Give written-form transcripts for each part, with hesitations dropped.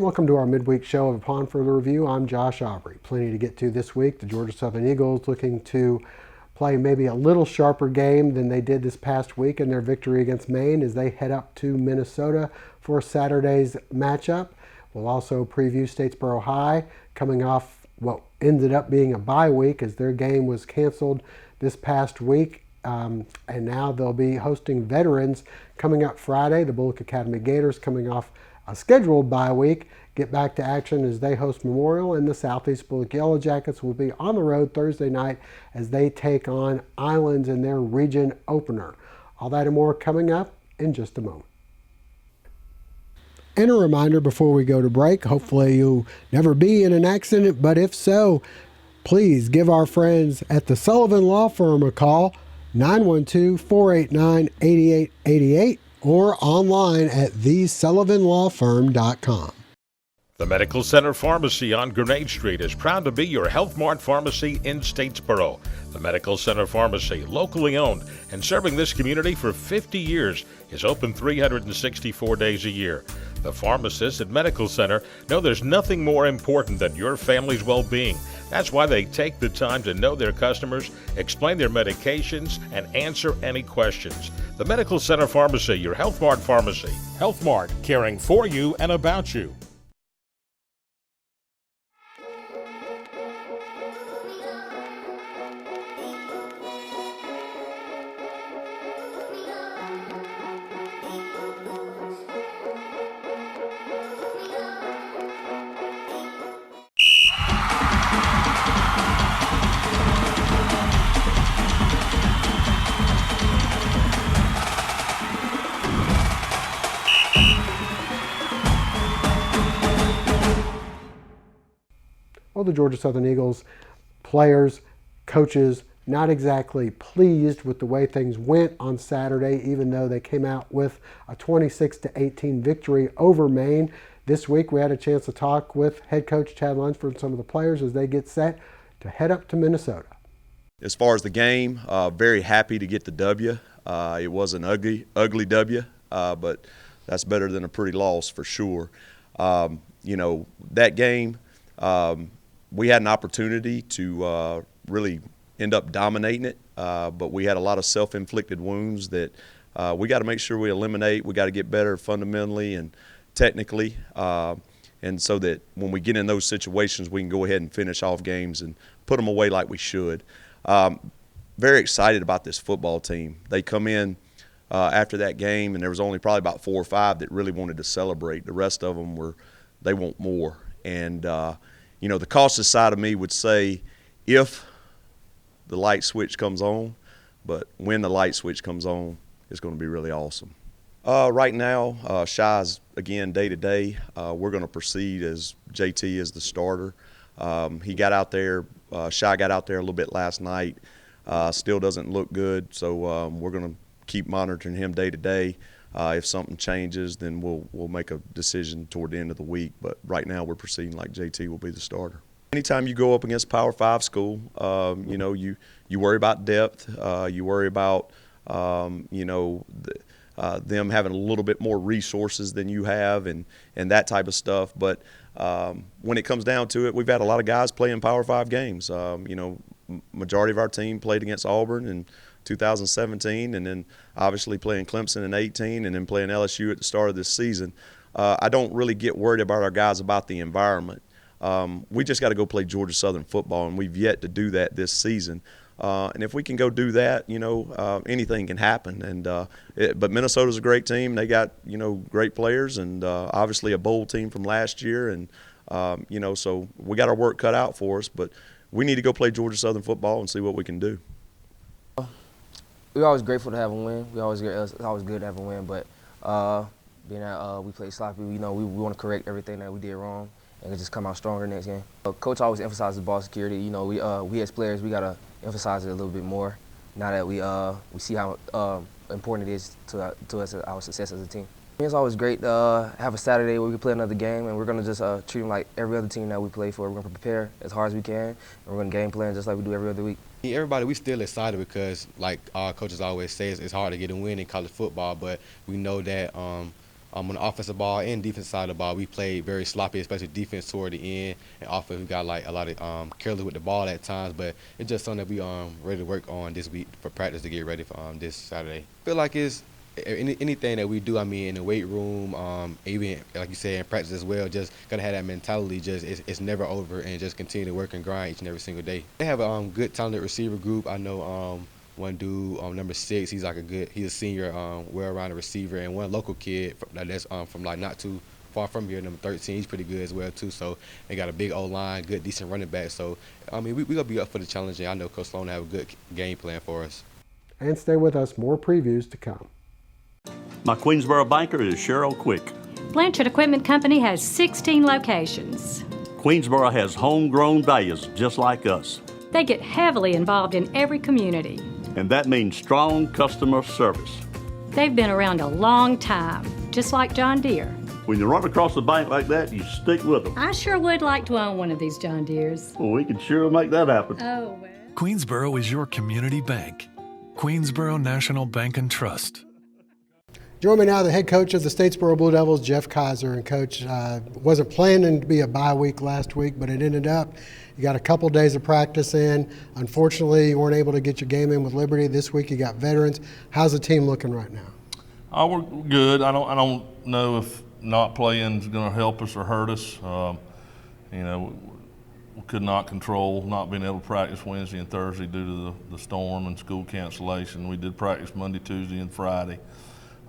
And welcome to our midweek show of Upon Further Review. I'm Josh Aubrey. Plenty to get to this week. The Georgia Southern Eagles looking to play maybe a little sharper game than they did this past week in their victory against Maine as they head up to Minnesota for Saturday's matchup. We'll also preview Statesboro High coming off what ended up being a bye week as their game was canceled this past week. And now they'll be hosting Veterans coming up Friday. The Bulloch Academy Gators coming off a scheduled bye week get back to action as they host Memorial, and the Southeast Bulloch Yellow Jackets will be on the road Thursday night as they take on Islands in their region opener. All that and more coming up in just a moment. And a reminder before we go to break, hopefully you'll never be in an accident, but if so, please give our friends at the Sullivan Law Firm a call, 912-489-8888, or online at thesullivanlawfirm.com. The Medical Center Pharmacy on Grenade Street is proud to be your Health Mart pharmacy in Statesboro. The Medical Center Pharmacy, locally owned and serving this community for 50 years, is open 364 days a year. The pharmacists at Medical Center know there's nothing more important than your family's well-being. That's why they take the time to know their customers, explain their medications, and answer any questions. The Medical Center Pharmacy, your Health Mart pharmacy. Health Mart, caring for you and about you. Well, the Georgia Southern Eagles players, coaches, not exactly pleased with the way things went on Saturday, even though they came out with a 26-18 victory over Maine. This week we had a chance to talk with head coach Chad Lunsford and some of the players as they get set to head up to Minnesota. As far as the game, very happy to get the W. It was an ugly W, but that's better than a pretty loss for sure. That game, we had an opportunity to really end up dominating it, but we had a lot of self-inflicted wounds that we got to make sure we eliminate. We got to get better fundamentally and technically, and so that when we get in those situations, we can go ahead and finish off games and put them away like we should. Very excited about this football team. They come in after that game, and there was only probably about 4 or 5 that really wanted to celebrate. The rest of them they want more. And the cautious side of me would say if the light switch comes on, but when the light switch comes on, it's going to be really awesome. Right now, Shy's, again, day-to-day. We're going to proceed as JT is the starter. He got out there. Shy got out there a little bit last night. Still doesn't look good, so we're going to keep monitoring him day-to-day. If something changes, then we'll make a decision toward the end of the week. But right now we're proceeding like JT will be the starter. Anytime you go up against Power 5 school, you worry about depth. You worry about, them having a little bit more resources than you have and that type of stuff. But when it comes down to it, we've had a lot of guys playing Power 5 games. Majority of our team played against Auburn in 2017, and then obviously playing Clemson in 18, and then playing LSU at the start of this season. I don't really get worried about our guys about the environment. We just got to go play Georgia Southern football, and we've yet to do that this season. And if we can go do that, anything can happen. And but Minnesota's a great team. They got great players, and obviously a bowl team from last year, and so we got our work cut out for us. But we need to go play Georgia Southern football and see what we can do. We're always grateful to have a win. It's always good to have a win, but being that we played sloppy, we want to correct everything that we did wrong and just come out stronger next game. Coach always emphasizes ball security. We as players, we gotta emphasize it a little bit more now that we see how important it is to us, our success as a team. It's always great to have a Saturday where we can play another game, and we're gonna just treat them like every other team that we play for. We're gonna prepare as hard as we can, and we're gonna game plan just like we do every other week. Everybody, we still excited because, like our coaches always say, it's hard to get a win in college football, but we know that On the offensive ball and defensive side of the ball, we played very sloppy, especially defense toward the end. And offense, we got like a lot of careless with the ball at times. But it's just something that we ready to work on this week for practice to get ready for this Saturday. I feel like it's anything that we do. I mean, in the weight room, even like you said in practice as well. Just gotta have that mentality. Just it's never over, and just continue to work and grind each and every single day. They have a good talented receiver group. I know. One dude, number 6, he's a senior, well-rounded receiver, and one local kid that's from like not too far from here, number 13, he's pretty good as well too. So they got a big O-line, good, decent running back. So I mean, we gonna be up for the challenge, and I know Coach Sloan have a good game plan for us. And stay with us, more previews to come. My Queensboro banker is Cheryl Quick. Blanchard Equipment Company has 16 locations. Queensboro has homegrown values just like us. They get heavily involved in every community. And that means strong customer service. They've been around a long time, just like John Deere. When you run across the bank like that, you stick with them. I sure would like to own one of these John Deeres. Well, we can sure make that happen. Oh, well. Queensboro is your community bank. Queensboro National Bank and Trust. Join me now, the head coach of the Statesboro Blue Devils, Jeff Kaiser. And Coach, wasn't planning to be a bye week last week, but it ended up. You got a couple days of practice in. Unfortunately, you weren't able to get your game in with Liberty. This week you got veterans. How's the team looking right now? We're good. I don't know if not playing is going to help us or hurt us. We could not control not being able to practice Wednesday and Thursday due to the storm and school cancellation. We did practice Monday, Tuesday, and Friday.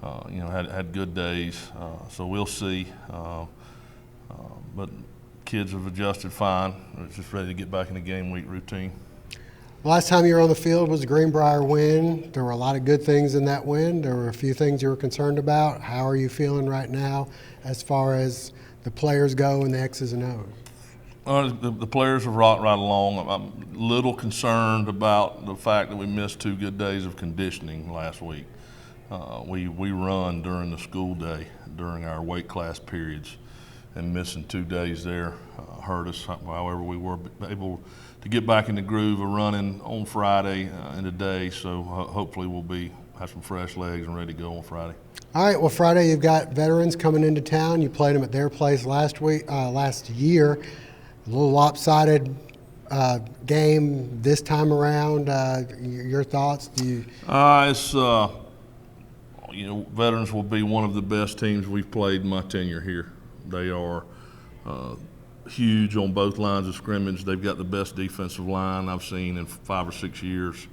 Had good days, so we'll see. But kids have adjusted fine. We're just ready to get back in the game week routine. Last time you were on the field was the Greenbrier win. There were a lot of good things in that win. There were a few things you were concerned about. How are you feeling right now as far as the players go and the X's and O's? The players have rocked right along. I'm a little concerned about the fact that we missed 2 good days of conditioning last week. We run during the school day, during our weight class periods, and missing 2 days there hurt us. However, we were able to get back in the groove of running on Friday and today, so hopefully we'll have some fresh legs and ready to go on Friday. All right, well, Friday you've got veterans coming into town. You played them at their place last year. A little lopsided game this time around. Your thoughts? Veterans will be one of the best teams we've played in my tenure here. They are huge on both lines of scrimmage. They've got the best defensive line I've seen in 5 or 6 years.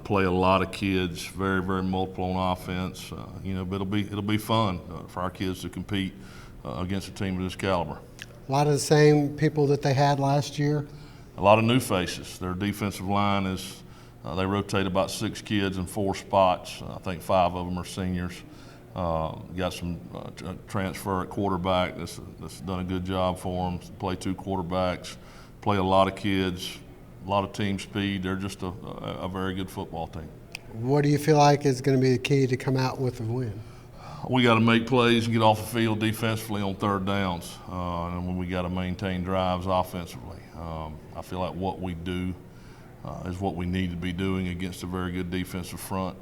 Play a lot of kids, very, very multiple on offense. But it'll be fun for our kids to compete against a team of this caliber. A lot of the same people that they had last year. A lot of new faces. Their defensive line is. They rotate about 6 kids in 4 spots. I think 5 of them are seniors. Got some transfer at quarterback that's done a good job for them. Play 2 quarterbacks, play a lot of kids, a lot of team speed. They're just a very good football team. What do you feel like is going to be the key to come out with a win? We got to make plays and get off the field defensively on 3rd downs, and when we got to maintain drives offensively. I feel like what we do is what we need to be doing against a very good defensive front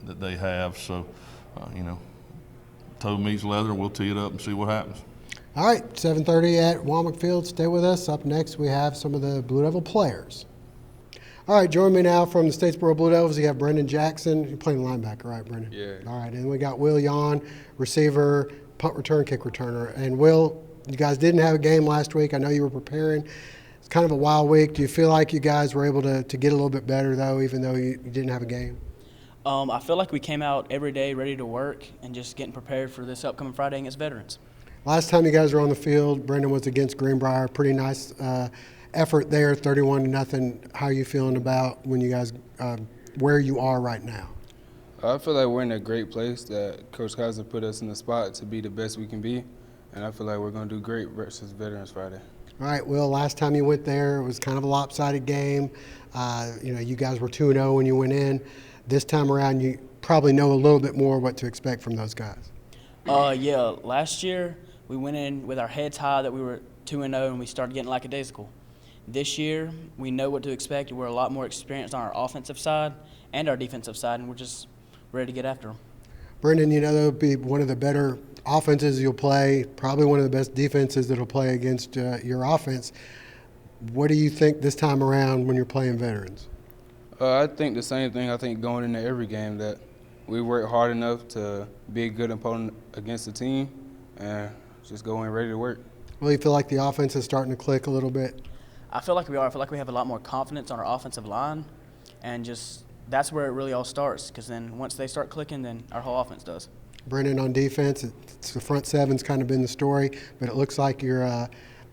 that they have. So, toe meets leather. We'll tee it up and see what happens. All right, 7:30 at Walmart Field. Stay with us. Up next, we have some of the Blue Devil players. All right, join me now from the Statesboro Blue Devils. You have Brendan Jackson. You're playing linebacker, right, Brendan? Yeah. All right, and we got Will Yon, receiver, punt return, kick returner. And Will, you guys didn't have a game last week. I know you were preparing. It's kind of a wild week. Do you feel like you guys were able to get a little bit better, though, even though you didn't have a game? I feel like we came out every day ready to work and just getting prepared for this upcoming Friday against veterans. Last time you guys were on the field, Brendan was against Greenbrier. Pretty nice effort there, 31-0. How are you feeling about when you guys where you are right now? I feel like we're in a great place that Coach Kaiser put us in the spot to be the best we can be, and I feel like we're going to do great versus Veterans Friday. All right, Will, last time you went there, it was kind of a lopsided game. You guys were 2-0 when you went in. This time around, you probably know a little bit more what to expect from those guys. Yeah, last year we went in with our heads high that we were 2-0 and we started getting lackadaisical. This year we know what to expect. We're a lot more experienced on our offensive side and our defensive side, and we're just ready to get after them. Brendan, that'll be one of the better offenses you'll play, probably one of the best defenses that'll play against your offense. What do you think this time around when you're playing veterans? I think the same thing. I think going into every game that we work hard enough to be a good opponent against the team and just go in ready to work. Well, you feel like the offense is starting to click a little bit? I feel like we are. I feel like we have a lot more confidence on our offensive line, and just that's where it really all starts, because then once they start clicking, then our whole offense does. Brendan, on defense, it's the front seven's kind of been the story, but it looks like your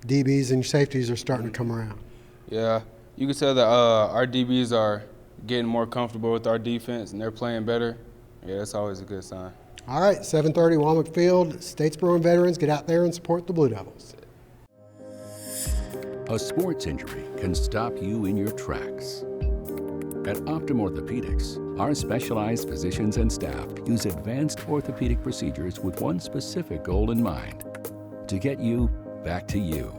DBs and your safeties are starting to come around. Yeah, you can tell that our DBs are getting more comfortable with our defense and they're playing better. Yeah, that's always a good sign. All right, 7:30 Walmart Field. Statesboro and veterans, get out there and support the Blue Devils. A sports injury can stop you in your tracks. At Optum Orthopedics, our specialized physicians and staff use advanced orthopedic procedures with one specific goal in mind: to get you back to you.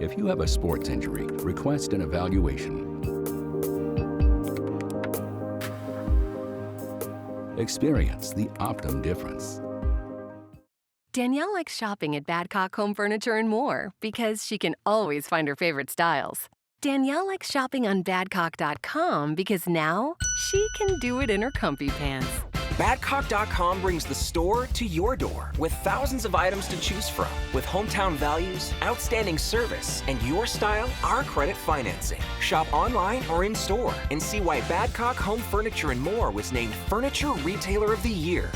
If you have a sports injury, request an evaluation. Experience the Optum difference. Danielle likes shopping at Badcock Home Furniture and More because she can always find her favorite styles. Danielle likes shopping on Badcock.com because now she can do it in her comfy pants. Badcock.com brings the store to your door with thousands of items to choose from. With hometown values, outstanding service, and your style, our credit financing. Shop online or in store and see why Badcock Home Furniture and More was named Furniture Retailer of the Year.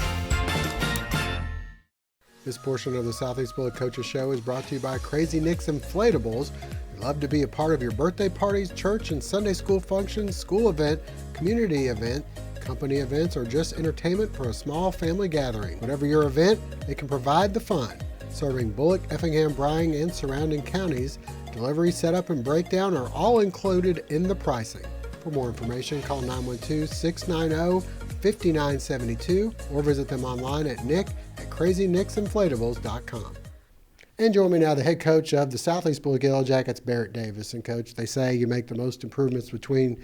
This portion of the Southeast Bulloch Coaches Show is brought to you by Crazy Nick's Inflatables. We'd love to be a part of your birthday parties, church and Sunday school functions, school event, community event, company events, or just entertainment for a small family gathering. Whatever your event, they can provide the fun. Serving Bulloch, Effingham, Bryan, and surrounding counties, delivery, setup, and breakdown are all included in the pricing. For more information, call 912-690-5972 or visit them online at nick@crazynicksinflatables.com. And join me now, the head coach of the Southeast Bulloch Yellow Jackets, Barrett Davison. Coach, they say you make the most improvements between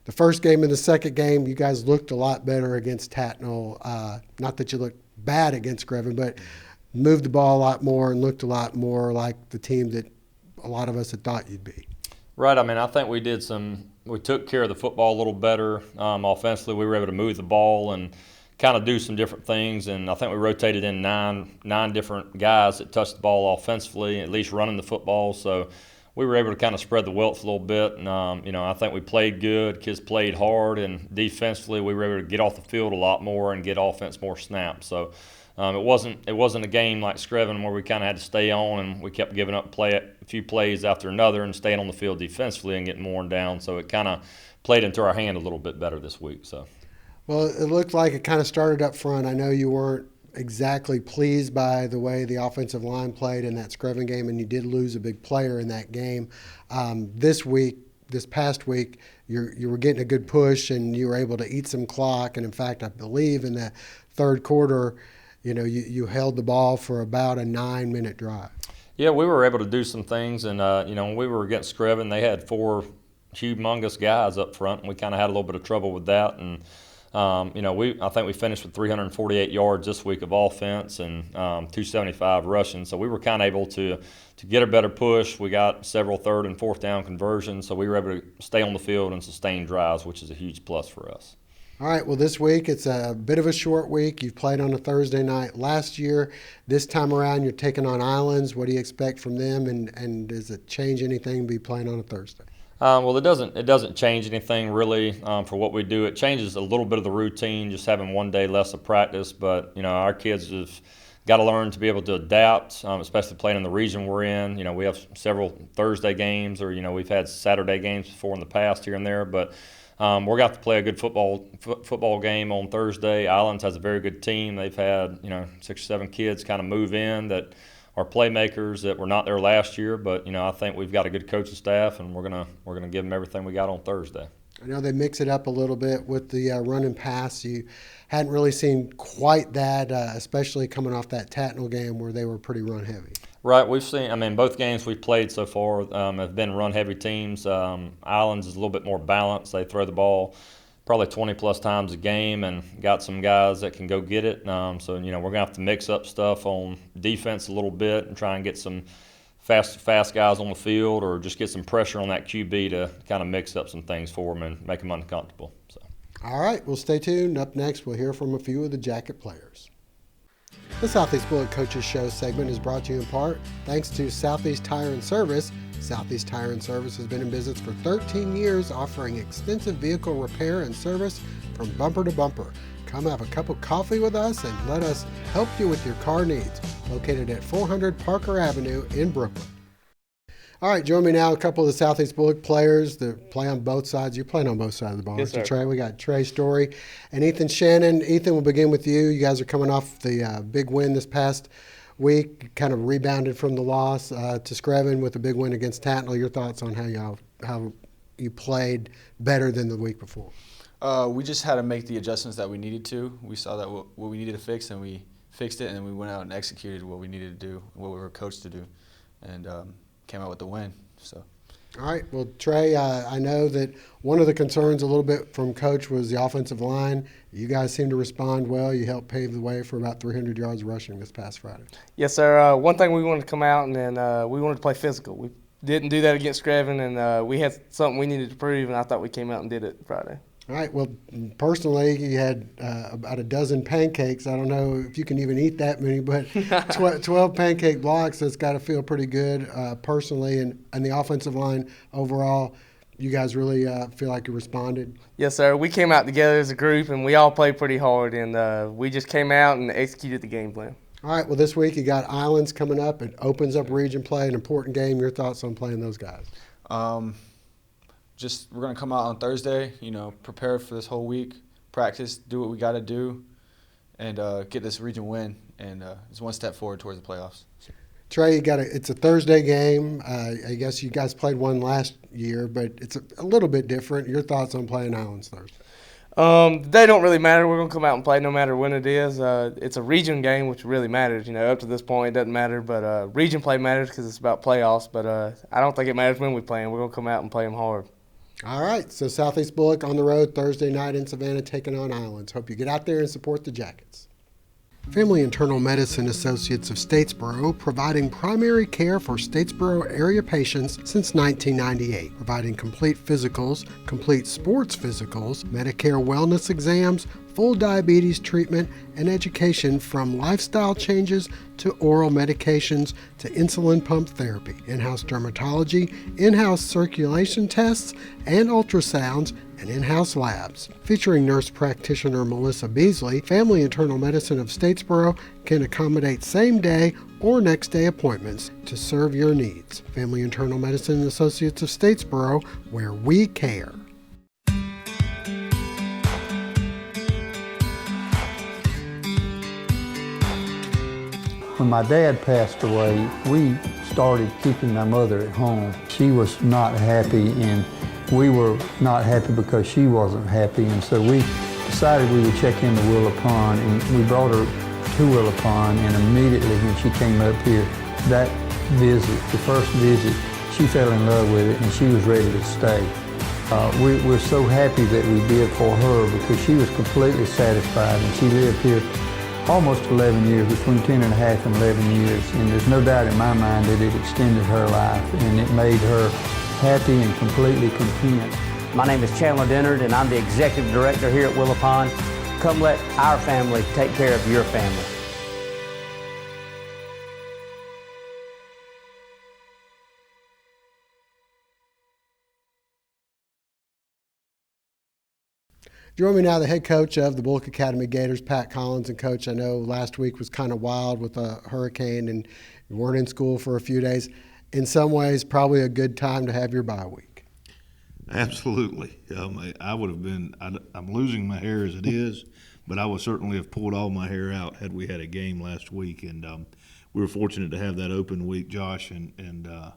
the first game and the second game. You guys looked a lot better against Tatnall. Not that you looked bad against Grevin, but moved the ball a lot more and looked a lot more like the team that a lot of us had thought you'd be. Right. I mean, I think we took care of the football a little better. Offensively, we were able to move the ball and kind of do some different things. And I think we rotated in nine different guys that touched the ball offensively, at least running the football. So we were able to kind of spread the wealth a little bit, and I think we played good. Kids played hard, and defensively we were able to get off the field a lot more and get offense more snaps. So it wasn't a game like Screven where we kind of had to stay on and we kept giving up a few plays after another and staying on the field defensively and getting worn down. So it kind of played into our hand a little bit better this week. So. Well, it looked like it kind of started up front. I know you weren't exactly pleased by the way the offensive line played in that Screven game, and you did lose a big player in that game. This past week, you were getting a good push and you were able to eat some clock. And in fact, I believe in the third quarter, you held the ball for about a 9-minute drive. Yeah, we were able to do some things, and when we were against Screven, they had 4 humongous guys up front, and we kind of had a little bit of trouble with that. And I think we finished with 348 yards this week of offense and 275 rushing. So we were kind of able to get a better push. We got several third and fourth down conversions, so we were able to stay on the field and sustain drives, which is a huge plus for us. All right, well, this week it's a bit of a short week. You've played on a Thursday night last year. This time around you're taking on Islands. What do you expect from them, and does it change anything to be playing on a Thursday? Well, it doesn't change anything really for what we do. It changes a little bit of the routine, just having one day less of practice. But our kids have got to learn to be able to adapt, especially playing in the region we're in. We have several Thursday games, or we've had Saturday games before in the past here and there. But we're got to play a good football game on Thursday. Islands has a very good team. They've had 6 or 7 kids kind of move in that are playmakers that were not there last year, but I think we've got a good coaching staff, and we're gonna give them everything we got on Thursday. I know they mix it up a little bit with the run and pass. You hadn't really seen quite that, especially coming off that Tatnall game where they were pretty run heavy. Right, we've seen. Both games we've played so far have been run heavy teams. Islands is a little bit more balanced. They throw the ball probably 20-plus times a game and got some guys that can go get it. So, we're going to have to mix up stuff on defense a little bit and try and get some fast guys on the field, or just get some pressure on that QB to kind of mix up some things for them and make them uncomfortable. So. All right, well, stay tuned. Up next, we'll hear from a few of the Jacket players. The Southeast Bulloch Coaches Show segment is brought to you in part thanks to Southeast Tire and Service. Southeast Tire and Service has been in business for 13 years, offering extensive vehicle repair and service from bumper to bumper. Come have a cup of coffee with us and let us help you with your car needs. Located at 400 Parker Avenue in Brooklyn. All right, join me now, a couple of the Southeast Bulloch players that play on both sides. You're playing on both sides of the ball. Yes, sir. Trey, we got Trey Story and Ethan Shannon. Ethan, we'll begin with you. You guys are coming off the big win this past week, kind of rebounded from the loss to Screven with a big win against Tattnall. Your thoughts on how you played better than the week before? We just had to make the adjustments that we needed to. We saw that what we needed to fix, and we fixed it, and then we went out and executed what we needed to do, what we were coached to do, and came out with the win. So. All right. Well, Trey, I know that one of the concerns a little bit from Coach was the offensive line. You guys seem to respond well. You helped pave the way for about 300 yards rushing this past Friday. Yes, sir. One thing we wanted to come out and we wanted to play physical. We didn't do that against Screven, and we had something we needed to prove, and I thought we came out and did it Friday. All right. Well, personally, you had about a dozen pancakes. I don't know if you can even eat that many, but 12 pancake blocks, that's got to feel pretty good personally. And the offensive line overall, you guys really feel like you responded? Yes, sir. We came out together as a group, and we all played pretty hard, and we just came out and executed the game plan. All right. Well, this week you got Islands coming up. It opens up region play, an important game. Your thoughts on playing those guys? We're going to come out on Thursday, prepare for this whole week, practice, do what we got to do, and get this region win. And it's one step forward towards the playoffs. So. Trey, it's a Thursday game. I guess you guys played one last year, but it's a little bit different. Your thoughts on playing Islands Thursday? They don't really matter. We're going to come out and play no matter when it is. It's a region game, which really matters. Up to this point, it doesn't matter, but region play matters because it's about playoffs. But I don't think it matters when we play them. We're going to come out and play them hard. All right, so Southeast Bulloch on the road Thursday night in Savannah taking on Islands. Hope you get out there and support the Jackets. Family Internal Medicine Associates of Statesboro, providing primary care for Statesboro area patients since 1998, providing complete physicals, complete sports physicals, Medicare wellness exams, full diabetes treatment, and education from lifestyle changes to oral medications to insulin pump therapy, in-house dermatology, in-house circulation tests, and ultrasounds, and in-house labs. Featuring nurse practitioner Melissa Beasley, Family Internal Medicine of Statesboro can accommodate same-day or next-day appointments to serve your needs. Family Internal Medicine Associates of Statesboro, where we care. When my dad passed away, we started keeping my mother at home. She was not happy, and we were not happy because she wasn't happy, and so we decided we would check into Willow Pond, and we brought her to Willow Pond, and immediately when she came up here, that visit, the first visit, she fell in love with it, and she was ready to stay. We're so happy that we did for her because she was completely satisfied, and she lived here almost 11 years, between 10 and a half and 11 years, and there's no doubt in my mind that it extended her life, and it made her happy and completely content. My name is Chandler Dennard, and I'm the executive director here at Willow Pond. Come let our family take care of your family. Join me now, the head coach of the Bulloch Academy Gators, Pat Collins. And Coach, I know last week was kind of wild with a hurricane and you weren't in school for a few days. In some ways, probably a good time to have your bye week. Absolutely. I would have been, I'm losing my hair as it is, but I would certainly have pulled all my hair out had we had a game last week. And we were fortunate to have that open week, Josh, and I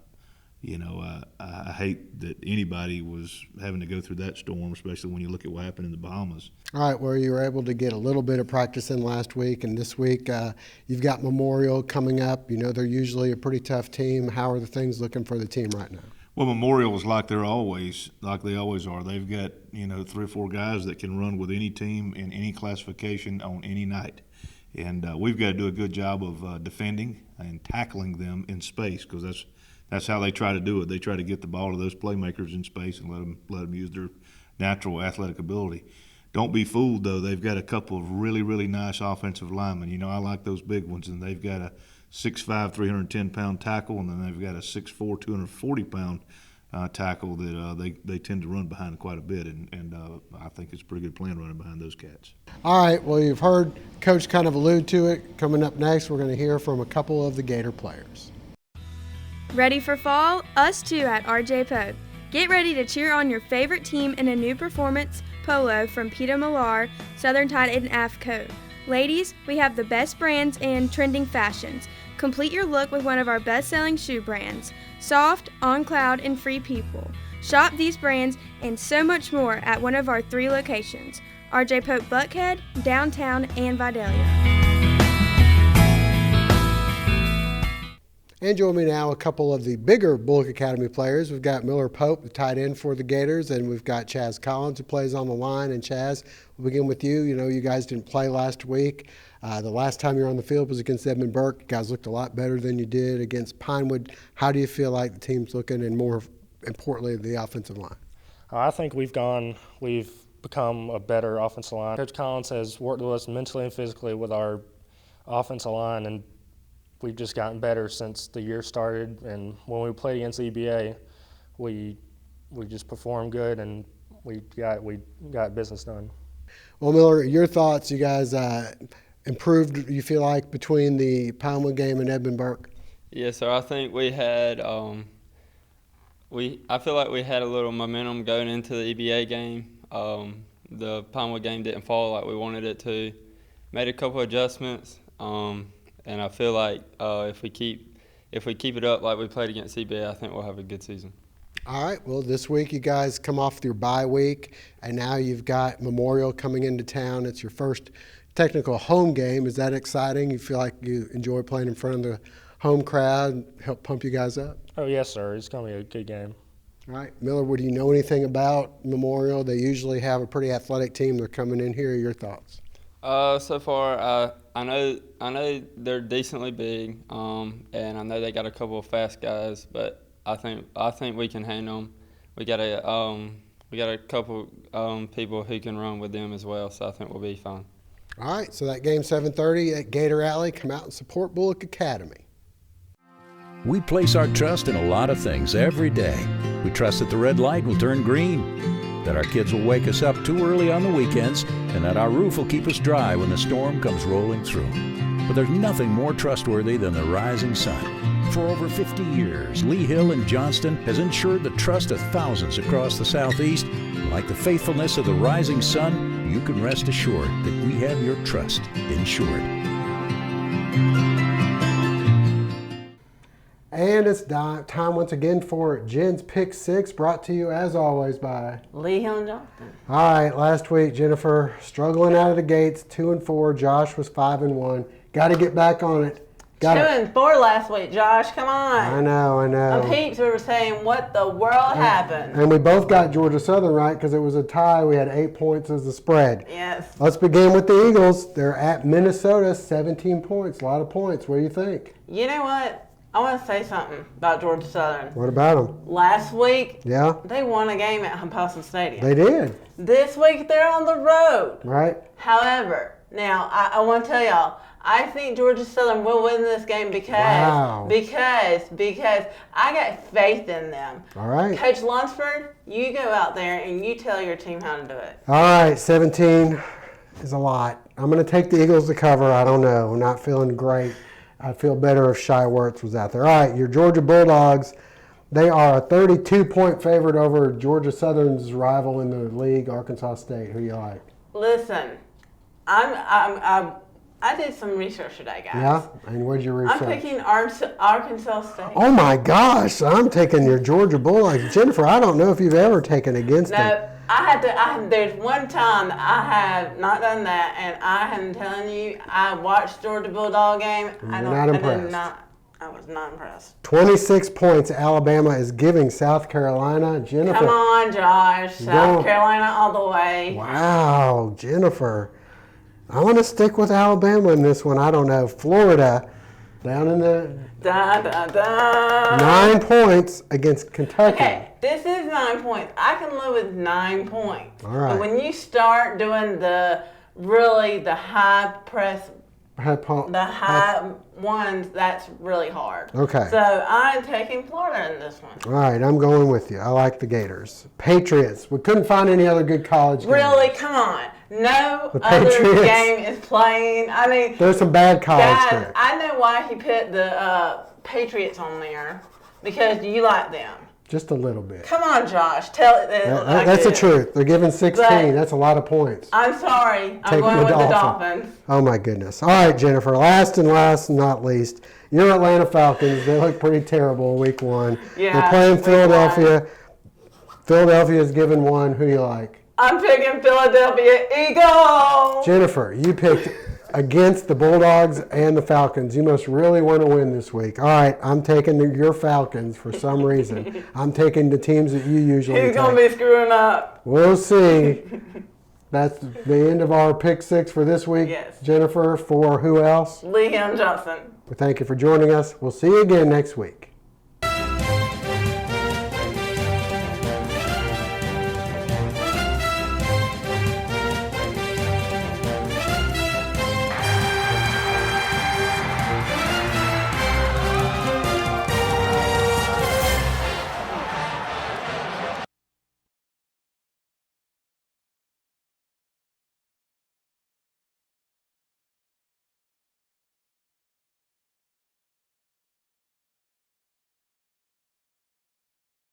hate that anybody was having to go through that storm, especially when you look at what happened in the Bahamas. All right, well, you were able to get a little bit of practice in last week, and this week you've got Memorial coming up. They're usually a pretty tough team. How are the things looking for the team right now? Well, Memorial is like they always are. They've got 3 or 4 guys that can run with any team in any classification on any night, and we've got to do a good job of defending and tackling them in space, because that's how they try to do it. They try to get the ball to those playmakers in space and let them use their natural athletic ability. Don't be fooled, though. They've got a couple of really, really nice offensive linemen. I like those big ones, and they've got a 6'5", 310-pound tackle, and then they've got a 6'4", 240-pound tackle that they tend to run behind quite a bit, and I think it's a pretty good plan running behind those cats. All right, well, you've heard Coach kind of allude to it. Coming up next, we're going to hear from a couple of the Gator players. Ready for fall? Us too at RJ Pope. Get ready to cheer on your favorite team in a new performance polo from Peter Millar, Southern Tide and AFCO. Ladies, we have the best brands and trending fashions. Complete your look with one of our best-selling shoe brands, Soft, On Cloud, and Free People. Shop these brands and so much more at one of our 3 locations, RJ Pope Buckhead, Downtown, and Vidalia. And joining me now, a couple of the bigger Bulloch Academy players. We've got Miller Pope, the tight end for the Gators, and we've got Chaz Collins, who plays on the line. And Chaz, we'll begin with you. You guys didn't play last week. The last time you were on the field was against Edmund Burke. You guys looked a lot better than you did against Pinewood. How do you feel like the team's looking, and more importantly, the offensive line? I think we've become a better offensive line. Coach Collins has worked with us mentally and physically with our offensive line, and we've just gotten better since the year started. And when we played against EBA, we just performed good, and we got business done. Well, Miller, your thoughts? You guys improved, you feel like, between the Pinewood game and Edmund Burke? Yeah, so I think we had I feel like we had a little momentum going into the EBA game. The Pinewood game didn't fall like we wanted it to. Made a couple adjustments, and I feel like if we keep it up like we played against EBA, I think we'll have a good season. All right. Well, this week you guys come off your bye week, and now you've got Memorial coming into town. It's your first technical home game. Is that exciting? You feel like you enjoy playing in front of the home crowd, help pump you guys up? Oh, yes, sir. It's going to be a good game. All right. Miller, do you know anything about Memorial? They usually have a pretty athletic team. They're coming in here. Your thoughts? So far, I know they're decently big, and I know they got a couple of fast guys, but I think we can handle them. We got a couple people who can run with them as well, so I think we'll be fine. All right. So that game 7:30 at Gator Alley. Come out and support Bulloch Academy. We place our trust in a lot of things every day. We trust that the red light will turn green, that our kids will wake us up too early on the weekends, and that our roof will keep us dry when the storm comes rolling through. But there's nothing more trustworthy than the rising sun. For over 50 years, Lee Hill and Johnston has ensured the trust of thousands across the Southeast. Like the faithfulness of the rising sun, you can rest assured that we have your trust insured. And it's time once again for Jen's Pick 6, brought to you as always by Lee Hill and Johnston. All right, last week Jennifer struggling out of the gates, 2-4. Josh was 5-1. Got to get back on it. 2-4 last week, Josh. Come on. I know. On Peeps, we were saying, what the world happened? And we both got Georgia Southern right because it was a tie. We had 8 points as the spread. Yes. Let's begin with the Eagles. They're at Minnesota, 17 points. A lot of points. What do you think? You know what? I want to say something about Georgia Southern. What about them? Last week, yeah, they won a game at Humpelson Stadium. They did. This week, they're on the road. Right. However, now, I want to tell y'all, I think Georgia Southern will win this game because I got faith in them. All right. Coach Lunsford, you go out there and you tell your team how to do it. All right, 17 is a lot. I'm going to take the Eagles to cover. I don't know. I'm not feeling great. I'd feel better if Shai Wertz was out there. All right, your Georgia Bulldogs, they are a 32-point favorite over Georgia Southern's rival in the league, Arkansas State. Who you like? Listen, I did some research today, guys. Yeah? And what did you research? I'm picking Arkansas State. Oh, my gosh. I'm taking your Georgia Bulldogs. Jennifer, I don't know if you've ever taken against them. No, there's one time I have not done that, and I am telling you, I watched Georgia Bulldog game. You're not impressed. I was not impressed. 26 points Alabama is giving South Carolina. Jennifer. Come on, Josh. South Carolina all the way. Wow, Jennifer. I want to stick with Alabama in this one. I don't know. Florida, down in the 9 points against Kentucky. Okay, this is 9 points. I can live with 9 points. All right. But when you start doing the high press, the high ones, that's really hard. Okay. So I'm taking Florida in this one. All right, I'm going with you. I like the Gators. Patriots. We couldn't find any other good college games. Really? Come on. No The other Patriots. game is playing. I mean, There's some bad college guys, games. I know why he put the Patriots on there, because you like them. Just a little bit. Come on, Josh. Tell it like That's the it is. truth. They're giving 16. But That's a lot of points. I'm sorry. I'm Taking going the with the Dolphins. Dolphins. Oh, my goodness. All right, Jennifer. Last and not least, your Atlanta Falcons. They look pretty terrible week 1. Yeah, They're playing week Philadelphia. Philadelphia's given 1. Who you like? I'm picking Philadelphia Eagles. Jennifer, you picked against the Bulldogs and the Falcons. You must really want to win this week. All right, I'm taking your Falcons for some reason. I'm taking the teams that you usually He's take. going to be screwing up. We'll see. That's the end of our pick 6 for this week. Yes. Jennifer, for who else? Liam Johnson. Thank you for joining us. We'll see you again next week.